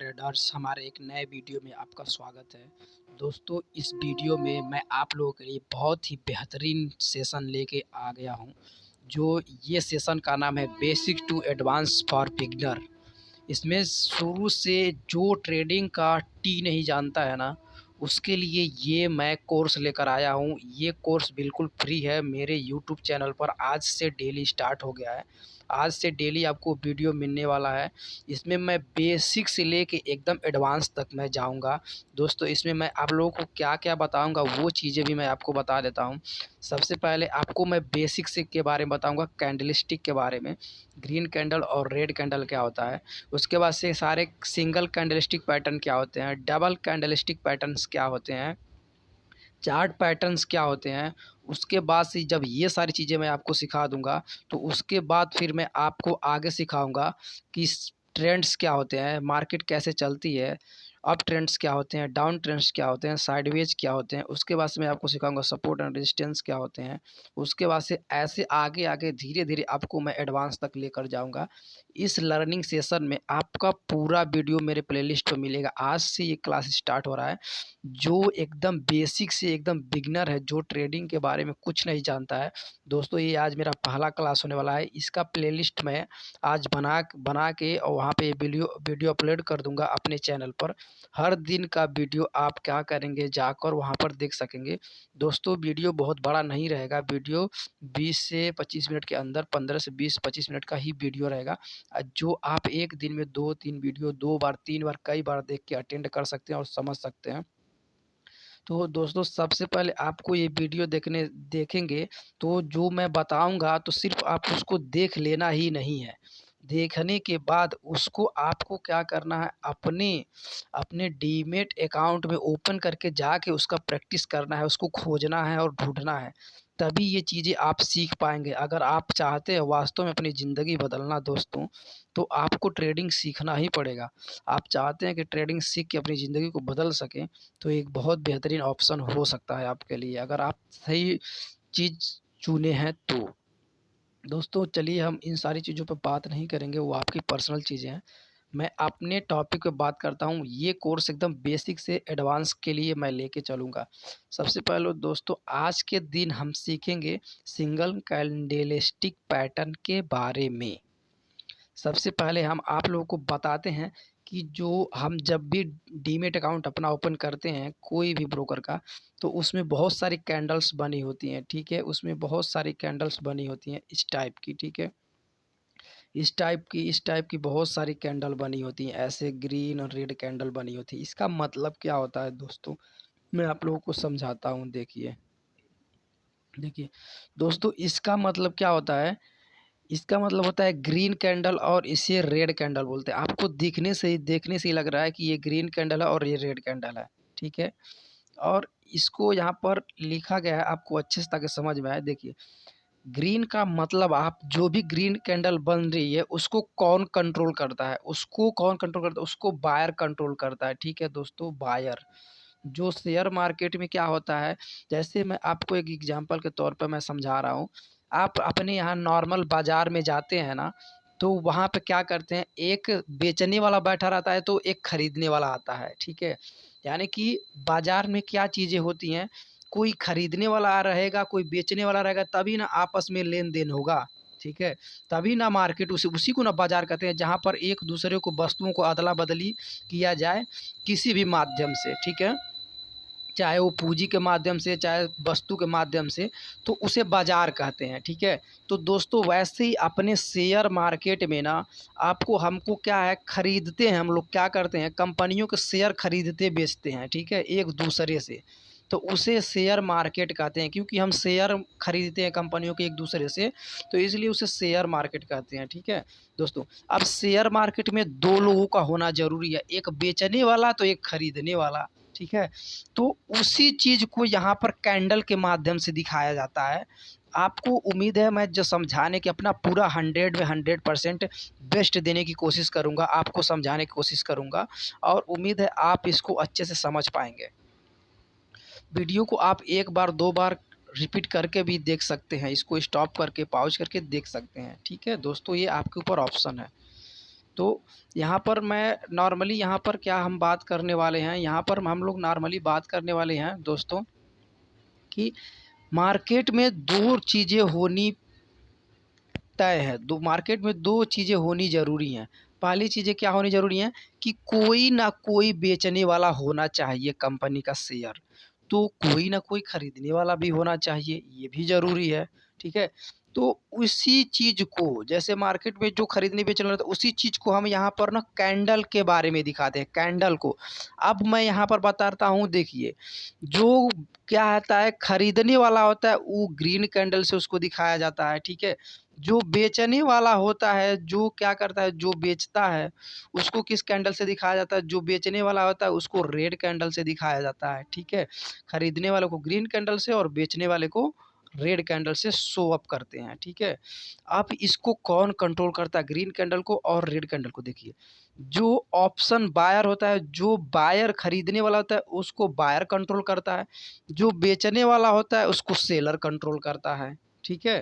Traders, हमारे एक नए वीडियो में आपका स्वागत है। दोस्तों, इस वीडियो में मैं आप लोगों के लिए बहुत ही बेहतरीन सेशन लेके आ गया हूं। जो ये सेशन का नाम है basic to advance for beginner. इसमें शुरू से जो ट्रेडिंग का टी नहीं जानता है ना, उसके लिए ये मैं कोर्स लेकर आया हूँ। ये कोर्स बिल्कुल फ्री है, मेरे यूट्यूब चैनल पर आज से डेली स्टार्ट हो गया है। आज से डेली आपको वीडियो मिलने वाला है। इसमें मैं बेसिक से लेके एकदम एडवांस तक मैं जाऊँगा। दोस्तों, इसमें मैं आप लोगों को क्या-क्या बताऊँगा वो चीज़ें भी मैं आपको बता देता हूँ। सबसे पहले आपको मैं बेसिक से के बारे में बताऊँगा, कैंडलस्टिक के बारे में, ग्रीन कैंडल और रेड कैंडल क्या होता है। उसके बाद से सारे सिंगल कैंडलस्टिक पैटर्न क्या होते हैं, डबल कैंडलस्टिक पैटर्न्स क्या होते हैं, चार्ट पैटर्न्स क्या होते हैं। उसके बाद से जब ये सारी चीज़ें मैं आपको सिखा दूँगा, तो उसके बाद फिर मैं आपको आगे सिखाऊँगा कि ट्रेंड्स क्या होते हैं, मार्केट कैसे चलती है, अप ट्रेंड्स क्या होते हैं, डाउन ट्रेंड्स क्या होते हैं, साइडवेज क्या होते हैं। उसके बाद से मैं आपको सिखाऊँगा सपोर्ट एंड रेजिस्टेंस क्या होते हैं। उसके बाद से ऐसे आगे-आगे धीरे-धीरे आपको मैं एडवांस तक लेकर जाऊँगा। इस लर्निंग सेशन में आपका पूरा वीडियो मेरे प्लेलिस्ट पे मिलेगा। आज से ये क्लास स्टार्ट हो रहा है। जो एकदम बेसिक से एकदम बिगिनर है, जो ट्रेडिंग के बारे में कुछ नहीं जानता है, दोस्तों ये आज मेरा पहला क्लास होने वाला है। इसका प्लेलिस्ट मैं आज बना बना के और वहाँ पे वीडियो वीडियो अपलोड कर दूंगा अपने चैनल पर। हर दिन का वीडियो आप क्या करेंगे, जाकर वहाँ पर देख सकेंगे। दोस्तों, वीडियो बहुत बड़ा नहीं रहेगा। वीडियो 20 से 25 मिनट के अंदर, 15 से 20-25 मिनट का ही वीडियो रहेगा। जो आप एक दिन में 2-3 वीडियो 2 बार 3 बार कई बार देख के अटेंड कर सकते हैं और समझ सकते हैं। तो दोस्तों, सबसे पहले आपको ये वीडियो देखेंगे तो जो मैं बताऊँगा तो सिर्फ़ आप उसको देख लेना ही नहीं है। देखने के बाद उसको आपको क्या करना है, अपने अपने डीमैट अकाउंट में ओपन करके जाके उसका प्रैक्टिस करना है, उसको खोजना है और ढूँढना है। तभी ये चीज़ें आप सीख पाएँगे। अगर आप चाहते हैं वास्तव में अपनी ज़िंदगी बदलना दोस्तों, तो आपको ट्रेडिंग सीखना ही पड़ेगा। आप चाहते हैं कि ट्रेडिंग सीख के अपनी ज़िंदगी को बदल सकें, तो एक बहुत बेहतरीन ऑप्शन हो सकता है आपके लिए, अगर आप सही चीज़ चुने हैं तो। दोस्तों, चलिए हम इन सारी चीज़ों पे बात नहीं करेंगे, वो आपकी पर्सनल चीज़ें हैं। मैं अपने टॉपिक पे बात करता हूँ। ये कोर्स एकदम बेसिक से एडवांस के लिए मैं लेके चलूँगा। सबसे पहले दोस्तों, आज के दिन हम सीखेंगे सिंगल कैंडलस्टिक पैटर्न के बारे में। सबसे पहले हम आप लोगों को बताते हैं कि जो हम जब भी डीमैट अकाउंट अपना ओपन करते हैं कोई भी ब्रोकर का, तो उसमें बहुत सारी कैंडल्स बनी होती हैं, ठीक है? उसमें बहुत सारी कैंडल्स बनी होती हैं इस टाइप की, ठीक है? इस टाइप की बहुत सारी कैंडल बनी होती हैं, ऐसे ग्रीन और रेड कैंडल बनी होती है। इसका मतलब क्या होता है दोस्तों, मैं आप लोगों को समझाता हूँ। देखिए देखिए दोस्तों, इसका मतलब क्या होता है, इसका मतलब होता है ग्रीन कैंडल और इसे रेड कैंडल बोलते हैं। आपको देखने से ही लग रहा है कि ये ग्रीन कैंडल है और ये रेड कैंडल है, ठीक है? और इसको यहाँ पर लिखा गया है, आपको अच्छे से ताकि समझ में आए। देखिए, ग्रीन का मतलब, आप जो भी ग्रीन कैंडल बन रही है उसको कौन कंट्रोल करता है? उसको कौन कंट्रोल करता है? उसको बायर कंट्रोल करता है, ठीक है दोस्तों? बायर। जो शेयर मार्केट में क्या होता है, जैसे मैं आपको एक एग्जांपल के तौर पे मैं समझा रहा हूँ। आप अपने यहाँ नॉर्मल बाज़ार में जाते हैं ना, तो वहाँ पे क्या करते हैं, एक बेचने वाला बैठा रहता है तो एक खरीदने वाला आता है, ठीक है? यानी कि बाज़ार में क्या चीज़ें होती हैं, कोई खरीदने वाला रहेगा, कोई बेचने वाला रहेगा, तभी ना आपस में लेन-देन होगा, ठीक है? तभी ना मार्केट, उसी उसी को ना बाज़ार कहते हैं, जहाँ पर एक-दूसरे को वस्तुओं को अदला-बदली किया जाए किसी भी माध्यम से, ठीक है? चाहे वो पूँजी के माध्यम से, चाहे वस्तु के माध्यम से, तो उसे बाज़ार कहते हैं, ठीक है? तो दोस्तों, वैसे ही अपने शेयर मार्केट में ना आपको हमको क्या है, खरीदते हैं हम लोग, क्या करते हैं, कंपनियों के शेयर खरीदते-बेचते हैं, ठीक है? एक-दूसरे से। तो उसे शेयर मार्केट कहते हैं, क्योंकि हम शेयर खरीदते हैं कंपनियों के एक-दूसरे से, तो इसलिए उसे शेयर मार्केट कहते हैं, ठीक है? दोस्तों, अब शेयर मार्केट में 2 लोगों का होना ज़रूरी है, एक बेचने वाला तो एक खरीदने वाला, ठीक है? तो उसी चीज़ को यहाँ पर कैंडल के माध्यम से दिखाया जाता है। आपको उम्मीद है मैं जो समझाने की अपना पूरा 100 में 100% बेस्ट देने की कोशिश करूँगा, आपको समझाने की कोशिश करूँगा और उम्मीद है आप इसको अच्छे से समझ पाएँगे। वीडियो को आप 1 बार 2 बार रिपीट करके भी देख सकते हैं, इसको स्टॉप करके पॉज़ करके देख सकते हैं, ठीक है दोस्तों? ये आपके ऊपर ऑप्शन है। तो यहाँ पर मैं नॉर्मली यहाँ पर क्या हम बात करने वाले हैं, यहाँ पर हम लोग नॉर्मली बात करने वाले हैं दोस्तों कि मार्केट में दो चीज़ें होनी तय है। दो मार्केट में दो चीज़ें होनी ज़रूरी हैं। पहली चीज़ें क्या होनी ज़रूरी हैं कि कोई ना कोई बेचने वाला होना चाहिए कंपनी का शेयर, तो कोई ना कोई खरीदने वाला भी होना चाहिए, ये भी ज़रूरी है। ठीक है? तो उसी चीज़ को जैसे मार्केट में जो खरीदने बेचने वाला था, उसी चीज़ को हम यहाँ पर ना कैंडल के बारे में दिखाते हैं, कैंडल को। अब मैं यहाँ पर बताता हूँ, देखिए, जो क्या होता है खरीदने वाला होता है वो ग्रीन कैंडल से उसको दिखाया जाता है। ठीक है? जो बेचने वाला होता है, जो क्या करता है, जो बेचता है, उसको किस कैंडल से दिखाया जाता है? जो बेचने वाला होता है उसको रेड कैंडल से दिखाया जाता है। ठीक है? खरीदने वाले को ग्रीन कैंडल से और बेचने वाले को रेड कैंडल से शो अप करते हैं। ठीक है? अब इसको कौन कंट्रोल करता है, ग्रीन कैंडल को और रेड कैंडल को? देखिए, जो ऑप्शन बायर होता है, जो बायर खरीदने वाला होता है उसको बायर कंट्रोल करता है, जो बेचने वाला होता है उसको सेलर कंट्रोल करता है। ठीक है?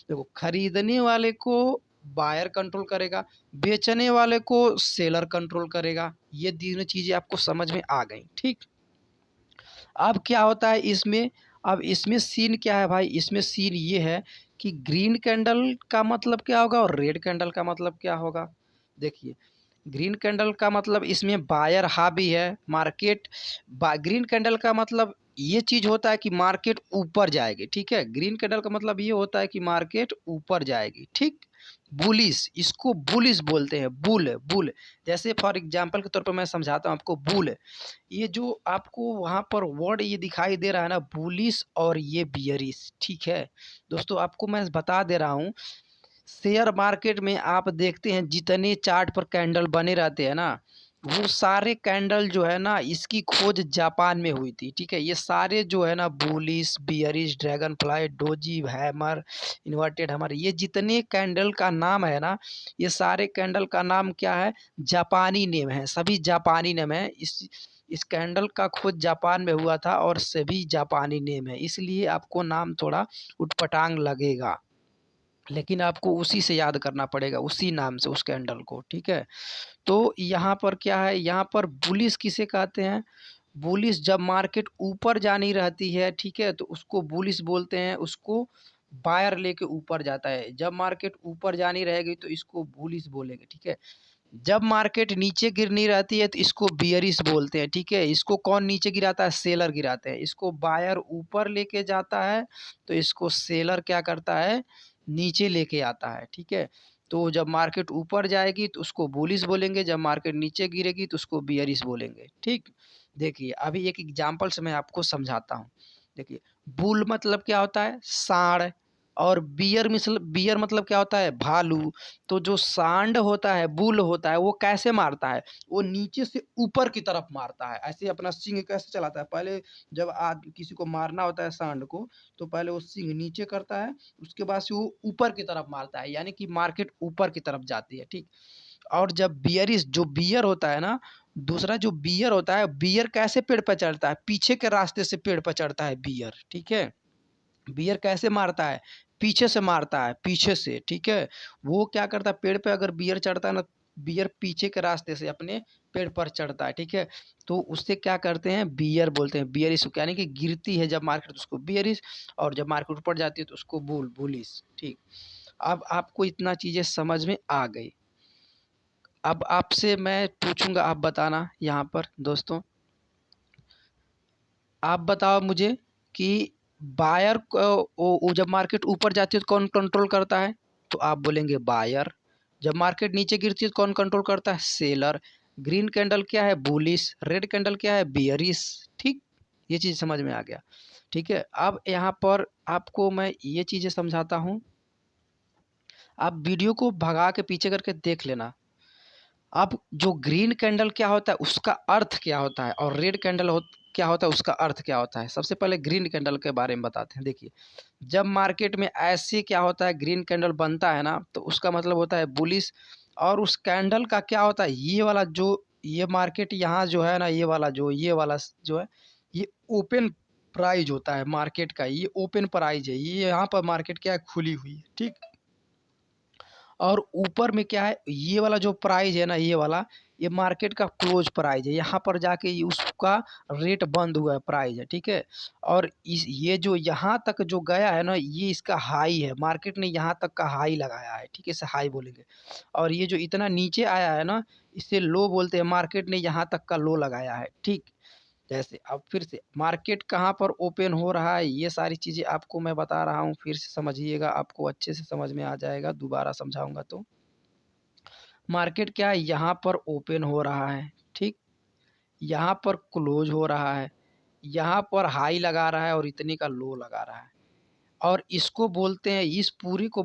देखो, खरीदने वाले को बायर कंट्रोल करेगा, बेचने वाले को सेलर कंट्रोल करेगा। ये तीनों चीज़ें आपको समझ में आ गई। ठीक? अब क्या होता है इसमें, अब इसमें सीन क्या है भाई, इसमें सीन ये है कि ग्रीन कैंडल का मतलब क्या होगा और रेड कैंडल का मतलब क्या होगा? देखिए, ग्रीन कैंडल का मतलब इसमें बायर हावी है, मार्केट ग्रीन कैंडल का मतलब ये चीज़ होता है कि मार्केट ऊपर जाएगी। ठीक है? ग्रीन कैंडल का मतलब ये होता है कि मार्केट ऊपर जाएगी। ठीक? बुलिश, इसको बुलिश बोलते हैं, बुल बुल। जैसे फॉर एग्जांपल के तौर पर मैं समझाता हूँ आपको, बुल, ये जो आपको वहाँ पर वर्ड ये दिखाई दे रहा है ना, बुलिश और ये बियरिश। ठीक है दोस्तों, आपको मैं बता दे रहा हूँ, शेयर मार्केट में आप देखते हैं जितने चार्ट पर कैंडल बने रहते हैं ना, वो सारे कैंडल जो है ना, इसकी खोज जापान में हुई थी। ठीक है? ये सारे जो है ना, bullish, bearish, dragon fly, doji, hammer, inverted hammer, ये जितने कैंडल का नाम है ना, ये सारे कैंडल का नाम क्या है, जापानी नेम है, सभी जापानी नेम है। इस कैंडल का खोज जापान में हुआ था और सभी जापानी नेम है, इसलिए आपको नाम थोड़ा उटपटांग लगेगा, लेकिन आपको उसी से याद करना पड़ेगा, उसी नाम से उस कैंडल को। ठीक है? तो यहाँ पर क्या है, यहाँ पर बुलिश किसे कहते हैं? बुलिश जब मार्केट ऊपर जानी रहती है, ठीक है, तो उसको बुलिश बोलते हैं, उसको बायर लेके ऊपर जाता है। जब मार्केट ऊपर जानी रहेगी तो इसको बुलिश बोलेंगे। ठीक है? जब मार्केट नीचे गिरनी रहती है तो इसको बियरिश बोलते हैं। ठीक है? इसको कौन नीचे गिराता है? सेलर गिराते हैं। इसको बायर ऊपर लेके जाता है तो इसको सेलर क्या करता है? नीचे लेके आता है। ठीक है? तो जब मार्केट ऊपर जाएगी तो उसको बुलिश बोलेंगे, जब मार्केट नीचे गिरेगी तो उसको बियरिश बोलेंगे। ठीक? देखिए, अभी एक एग्जांपल से मैं आपको समझाता हूँ। देखिए, बुल मतलब क्या होता है? सांड। और बियर मतलब क्या होता है? भालू। तो जो सांड होता है, बुल होता है, वो कैसे मारता है? वो नीचे से ऊपर की तरफ मारता है। ऐसे अपना सींग कैसे चलाता है? पहले जब किसी को मारना होता है सांड को, तो पहले वो सींग नीचे करता है, उसके बाद से वो ऊपर की तरफ मारता है, यानी कि मार्केट ऊपर की तरफ जाती है। ठीक? और जब बियरिश, जो बियर होता है ना, दूसरा जो बियर होता है, बियर कैसे पेड़ पर चढ़ता है? पीछे के रास्ते से पेड़ पर चढ़ता है बियर। ठीक है? बियर कैसे मारता है? पीछे से मारता है, पीछे से। ठीक है? वो क्या करता है, पेड़ पे अगर बियर चढ़ता है ना, बियर पीछे के रास्ते से अपने पेड़ पर चढ़ता है। ठीक है? तो उससे क्या करते हैं, बियर बोलते हैं, बियरिश, यानी कि गिरती है जब मार्केट तो उसको बियरिश, और जब मार्केट ऊपर जाती है तो उसको बुलिश। ठीक? अब आपको इतना चीजें समझ में आ गई। अब आपसे मैं पूछूंगा, आप बताना यहाँ पर दोस्तों, आप बताओ मुझे कि बायर को वो जब मार्केट ऊपर जाती है तो कौन कंट्रोल करता है? तो आप बोलेंगे बायर। जब मार्केट नीचे गिरती है तो कौन कंट्रोल करता है? सेलर। ग्रीन कैंडल क्या है? बुलिश। रेड कैंडल क्या है? बियरिश। ठीक? ये चीज़ समझ में आ गया। ठीक है? अब यहाँ पर आपको मैं ये चीज़ें समझाता हूँ, आप वीडियो को भगा के पीछे करके देख लेना। अब जो ग्रीन कैंडल क्या होता है उसका अर्थ क्या होता है, और रेड कैंडल क्या होता है उसका अर्थ क्या होता है? सबसे पहले ग्रीन कैंडल के बारे में बताते हैं। देखिए, जब मार्केट में ऐसे क्या होता है, ग्रीन कैंडल बनता है ना, तो उसका मतलब होता है बुलिश। और उस कैंडल का क्या होता है, ये वाला जो, ये मार्केट यहाँ जो है ना, ये वाला जो है, ये ओपन प्राइज होता है मार्केट का, ये ओपन प्राइज है, ये यहाँ पर मार्केट क्या है, खुली हुई है। ठीक? और ऊपर में क्या है, ये वाला जो प्राइस है ना, ये वाला, ये मार्केट का क्लोज प्राइस है, यहाँ पर जाके उसका रेट बंद हुआ है, प्राइस है, ठीक है। और इस ये जो यहाँ तक जो गया है ना, ये इसका हाई है, मार्केट ने यहाँ तक का हाई लगाया है, ठीक है, इसे हाई बोलेंगे। और ये जो इतना नीचे आया है ना, इसे लो बोलते हैं, मार्केट ने यहाँ तक का लो लगाया है, ठीक। जैसे अब फिर से मार्केट कहाँ पर ओपन हो रहा है, ये सारी चीज़ें आपको मैं बता रहा हूँ, फिर से समझिएगा, आपको अच्छे से समझ में आ जाएगा, दोबारा समझाऊंगा तो। मार्केट क्या है, यहाँ पर ओपन हो रहा है, ठीक, यहाँ पर क्लोज हो रहा है, यहाँ पर हाई लगा रहा है और इतने का लो लगा रहा है। और इसको बोलते हैं, इस पूरी को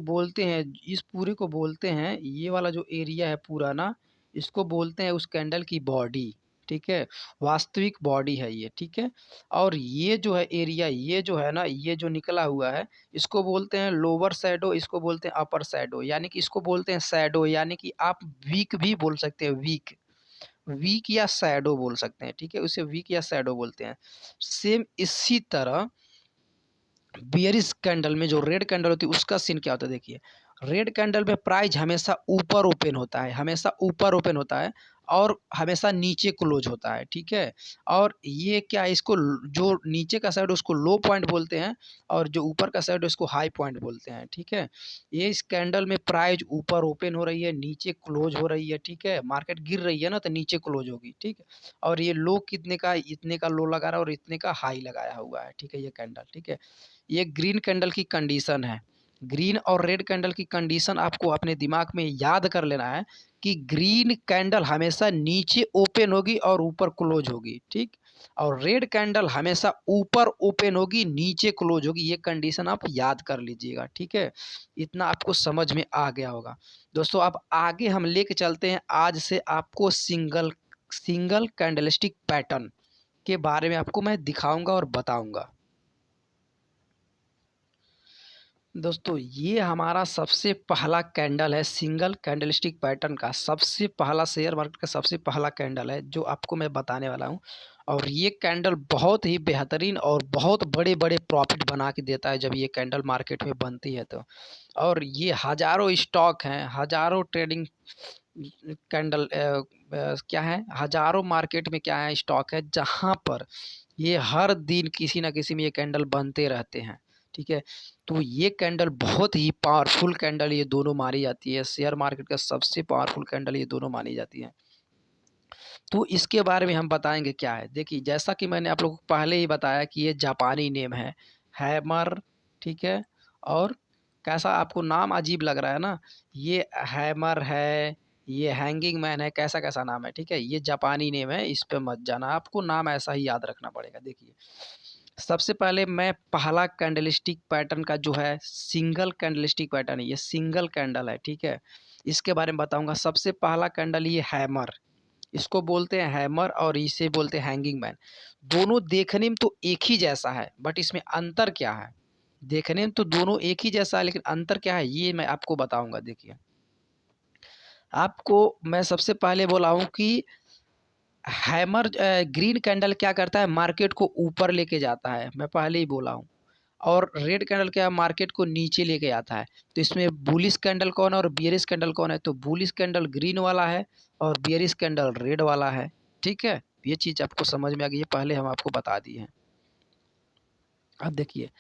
बोलते हैं, ये वाला जो एरिया है पूरा ना, इसको बोलते हैं उस कैंडल की बॉडी, ठीक है, वास्तविक बॉडी है ये, ठीक है। और ये जो है एरिया, ये जो है ना, ये जो निकला हुआ है, इसको बोलते हैं लोअर शैडो, इसको बोलते हैं अपर शैडो, यानी कि इसको बोलते हैं शैडो, यानी कि आप वीक भी बोल सकते हैं, वीक, वीक या शैडो बोल सकते हैं, ठीक है, उसे वीक या शैडो बोलते हैं। सेम इसी तरह बियरिश कैंडल में जो रेड कैंडल होती है उसका सीन क्या होता है, देखिए, रेड कैंडल में प्राइस हमेशा ऊपर ओपन होता है, हमेशा ऊपर ओपन होता है और हमेशा नीचे क्लोज होता है, ठीक है। और ये क्या है, इसको जो नीचे का साइड उसको लो पॉइंट बोलते हैं और जो ऊपर का साइड उसको हाई पॉइंट बोलते हैं, ठीक है। ये इस कैंडल में प्राइस ऊपर ओपन हो रही है, नीचे क्लोज हो रही है, ठीक है, मार्केट गिर रही है ना तो नीचे क्लोज होगी, ठीक है। और ये लो कितने का, इतने का लो लगा रहा है और इतने का हाई लगाया हुआ है, ठीक है, ये कैंडल, ठीक है। ये ग्रीन कैंडल की कंडीशन है, ग्रीन और रेड कैंडल की कंडीशन आपको अपने दिमाग में याद कर लेना है कि ग्रीन कैंडल हमेशा नीचे ओपन होगी और ऊपर क्लोज होगी, ठीक। और रेड कैंडल हमेशा ऊपर ओपन होगी, नीचे क्लोज होगी, ये कंडीशन आप याद कर लीजिएगा, ठीक है। इतना आपको समझ में आ गया होगा। दोस्तों अब आगे हम लेके चलते हैं, आज से आपको सिंगल सिंगल कैंडलस्टिक पैटर्न के बारे में आपको मैं दिखाऊंगा और बताऊंगा। दोस्तों ये हमारा सबसे पहला कैंडल है, सिंगल कैंडलस्टिक पैटर्न का सबसे पहला, शेयर मार्केट का सबसे पहला कैंडल है जो आपको मैं बताने वाला हूँ। और ये कैंडल बहुत ही बेहतरीन और बहुत बड़े बड़े प्रॉफिट बना के देता है जब ये कैंडल मार्केट में बनती है तो। और ये हज़ारों स्टॉक हैं, हज़ारों ट्रेडिंग कैंडल क्या है, हज़ारों मार्केट में क्या है स्टॉक है, जहाँ पर ये हर दिन किसी ना किसी में ये कैंडल बनते रहते हैं, ठीक है। तो ये कैंडल बहुत ही पावरफुल कैंडल ये दोनों मानी जाती है, शेयर मार्केट का सबसे पावरफुल कैंडल ये दोनों मानी जाती है। तो इसके बारे में हम बताएंगे क्या है। देखिए जैसा कि मैंने आप लोगों को पहले ही बताया कि ये जापानी नेम है, हैमर, ठीक है। और कैसा आपको नाम अजीब लग रहा है ना, ये हैमर है, ये हैंगिंग मैन है, कैसा कैसा नाम है, ठीक है, ये जापानी नेम है, इस पे मत जाना, आपको नाम ऐसा ही याद रखना पड़ेगा। देखिए सबसे पहले मैं पहला कैंडलस्टिक पैटर्न का जो है सिंगल कैंडलस्टिक पैटर्न है, ये सिंगल कैंडल है, ठीक है, इसके बारे में बताऊंगा। सबसे पहला कैंडल ये हैमर, इसको बोलते हैं हैमर और इसे बोलते हैं हैंगिंग मैन। दोनों देखने में तो एक ही जैसा है, बट इसमें अंतर क्या है, देखने में तो दोनों एक ही जैसा है लेकिन अंतर क्या है ये मैं आपको बताऊंगा। देखिए आपको मैं सबसे पहले बोला हूँ कि हैमर ग्रीन कैंडल क्या करता है, मार्केट को ऊपर लेके जाता है, मैं पहले ही बोला हूँ। और रेड कैंडल क्या है, मार्केट को नीचे लेके आता है। तो इसमें बुलिश कैंडल कौन है और बियरिश कैंडल कौन है, तो बुलिश कैंडल ग्रीन वाला है और बियरिश कैंडल रेड वाला है, ठीक है। ये चीज़ आपको समझ में आ गई है, पहले हम आपको बता दिए हैं। अब देखिए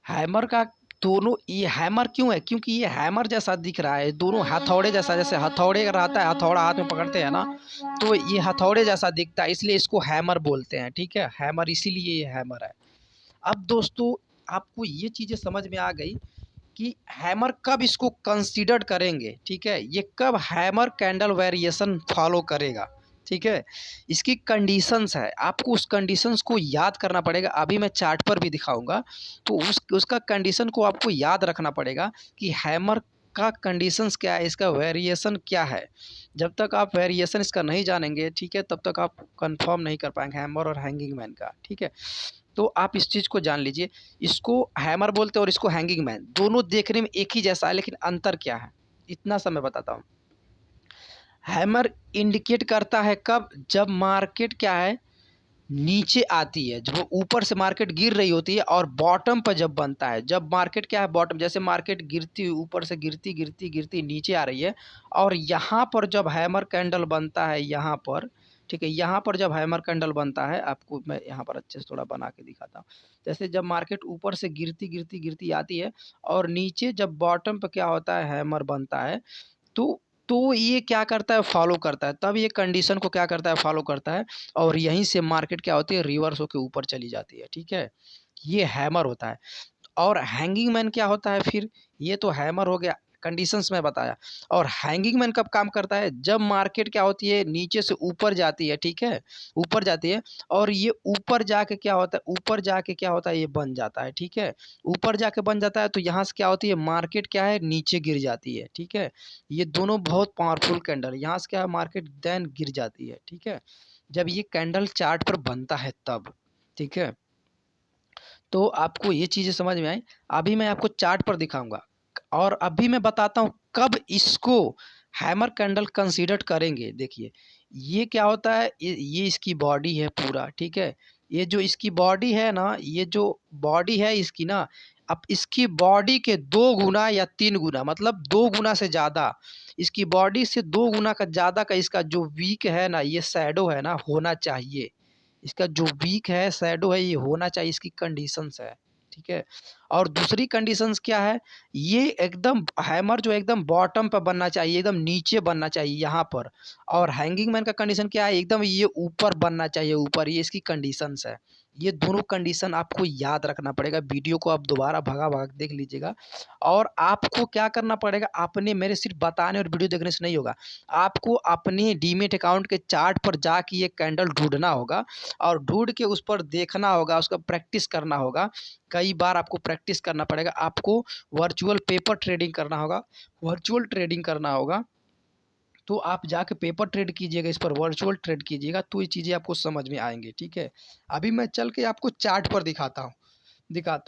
हैमर का, दोनों ये हैमर क्यों है, क्योंकि ये हैमर जैसा दिख रहा है, दोनों हथौड़े जैसा, जैसे हथौड़े रहता है, हथौड़ा हाथ में पकड़ते हैं ना, तो ये हथौड़े जैसा दिखता है, इसलिए इसको हैमर बोलते हैं, ठीक है, हैमर, इसीलिए ये हैमर है। अब दोस्तों आपको ये चीज़ें समझ में आ गई कि हैमर कब इसको कंसीडर्ड करेंगे, ठीक है, ये कब हैमर कैंडल वेरिएशन फॉलो करेगा, ठीक है। इसकी कंडीशंस है, आपको उस कंडीशंस को याद करना पड़ेगा, अभी मैं चार्ट पर भी दिखाऊंगा। तो उसका कंडीशन को आपको याद रखना पड़ेगा कि हैमर का कंडीशंस क्या है, इसका वेरिएशन क्या है। जब तक आप वेरिएशन इसका नहीं जानेंगे, ठीक है, तब तक आप कंफर्म नहीं कर पाएंगे हैमर और हैंगिंग मैन का, ठीक है। तो आप इस चीज़ को जान लीजिए, इसको हैमर बोलते हैं और इसको हैंगिंग मैन, दोनों देखने में एक ही जैसा है लेकिन अंतर क्या है, इतना सा मैं बताता हूँ। हैमर इंडिकेट करता है कब, जब मार्केट क्या है, नीचे आती है, जब वो ऊपर से मार्केट गिर रही होती है और बॉटम पर जब बनता है, जब मार्केट क्या है बॉटम, जैसे मार्केट गिरती ऊपर से गिरती गिरती गिरती नीचे आ रही है और यहाँ पर जब हैमर कैंडल बनता है यहाँ पर, ठीक है, यहाँ पर जब हैमर कैंडल बनता है, आपको मैं यहाँ पर अच्छे से थोड़ा बना के दिखाता हूँ। जैसे जब मार्केट ऊपर से गिरती गिरती गिरती आती है और नीचे जब बॉटम पे क्या होता है हैमर बनता है, तो ये क्या करता है फॉलो करता है, तब ये कंडीशन को क्या करता है फॉलो करता है और यहीं से मार्केट क्या होती है रिवर्स होके ऊपर चली जाती है, ठीक है। ये हैमर होता है। और हैंगिंग मैन क्या होता है फिर, ये तो हैमर हो गया, कंडीशंस में बताया। और हैंगिंग मैन कब काम करता है, जब मार्केट क्या होती है नीचे से ऊपर जाती है, ठीक है, ऊपर जाती है और ये ऊपर जाके क्या होता है, ऊपर जाके क्या होता है ये बन जाता है, ठीक है, ऊपर जाके बन जाता है तो यहाँ से क्या होती है मार्केट क्या है नीचे गिर जाती है, ठीक है। ये दोनों बहुत पावरफुल कैंडल, यहाँ से क्या है मार्केट देन गिर जाती है, ठीक है, जब ये कैंडल चार्ट पर बनता है तब, ठीक है। तो आपको ये चीज़ें समझ में आई। अभी मैं आपको चार्ट पर दिखाऊँगा और अभी मैं बताता हूँ कब इसको हैमर कैंडल कंसीडर करेंगे। देखिए, ये क्या होता है, ये इसकी बॉडी है पूरा, ठीक है? ये जो इसकी बॉडी है ना, ये जो बॉडी है इसकी ना, अब इसकी बॉडी के 2 गुना या 3 गुना, मतलब 2 गुना से ज़्यादा, इसकी बॉडी से 2 गुना का ज़्यादा का इसका जो वीक है ना, ये शैडो है ना, होना चाहिए। इसका जो वीक है, शैडो है, ये होना चाहिए, इसकी कंडीशंस है, ठीक है। और दूसरी कंडीशंस क्या है, ये एकदम हैमर जो एकदम बॉटम पे बनना चाहिए, एकदम नीचे बनना चाहिए यहाँ पर। और हैंगिंग मैन का कंडीशन क्या है, एकदम ये ऊपर बनना चाहिए, ऊपर, ये इसकी कंडीशंस है। ये दोनों कंडीशन आपको याद रखना पड़ेगा, वीडियो को आप दोबारा भगा-भगा के देख लीजिएगा। और आपको क्या करना पड़ेगा, आपने मेरे सिर्फ बताने और वीडियो देखने से नहीं होगा, आपको अपने डीमैट अकाउंट के चार्ट पर जाके ये कैंडल ढूँढना होगा और ढूँढ के उस पर देखना होगा, उसका प्रैक्टिस करना होगा। कई बार आपको प्रैक्टिस करना पड़ेगा, आपको वर्चुअल पेपर ट्रेडिंग करना होगा, वर्चुअल ट्रेडिंग करना होगा। तो आप जाके पेपर ट्रेड कीजिएगा, इस पर वर्चुअल ट्रेड कीजिएगा, तो ये चीज़ें आपको समझ में आएँगी, ठीक है। अभी मैं चल के आपको चार्ट पर दिखाता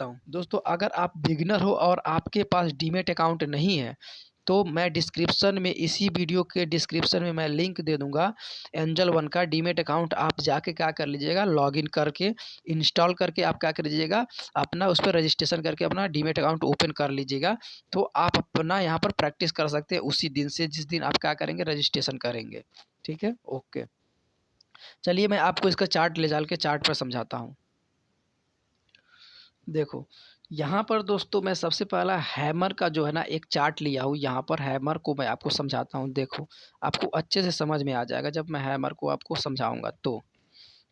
हूँ। दोस्तों, अगर आप बिगिनर हो और आपके पास डीमैट अकाउंट नहीं है, तो मैं डिस्क्रिप्शन में, इसी वीडियो के डिस्क्रिप्शन में मैं लिंक दे दूँगा एंजल वन का। डीमैट अकाउंट आप जाके क्या कर लीजिएगा, लॉगिन करके, इंस्टॉल करके आप क्या कर लीजिएगा, अपना उस पर रजिस्ट्रेशन करके अपना डीमैट अकाउंट ओपन कर लीजिएगा। तो आप अपना यहाँ पर प्रैक्टिस कर सकते हैं उसी दिन से जिस दिन आप क्या करेंगे, रजिस्ट्रेशन करेंगे, ठीक है। ओके, चलिए मैं आपको इसका चार्ट ले चल के चार्ट पर समझाता हूँ। देखो, यहाँ पर दोस्तों मैं सबसे पहला हैमर का जो है ना एक चार्ट लिया हूँ, यहाँ पर हैमर को मैं आपको समझाता हूँ। देखो, आपको अच्छे से समझ में आ जाएगा जब मैं हैमर को आपको समझाऊँगा तो।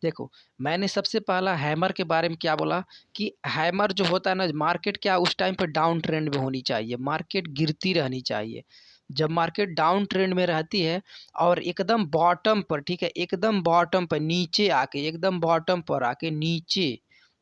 देखो, मैंने सबसे पहला हैमर के बारे में क्या बोला कि हैमर जो होता है ना, मार्केट क्या उस टाइम पे डाउन ट्रेंड में होनी चाहिए, मार्केट गिरती रहनी चाहिए। जब मार्केट डाउन ट्रेंड में रहती है और एकदम बॉटम पर, ठीक है, एकदम बॉटम पर नीचे आके, एकदम बॉटम पर आके नीचे,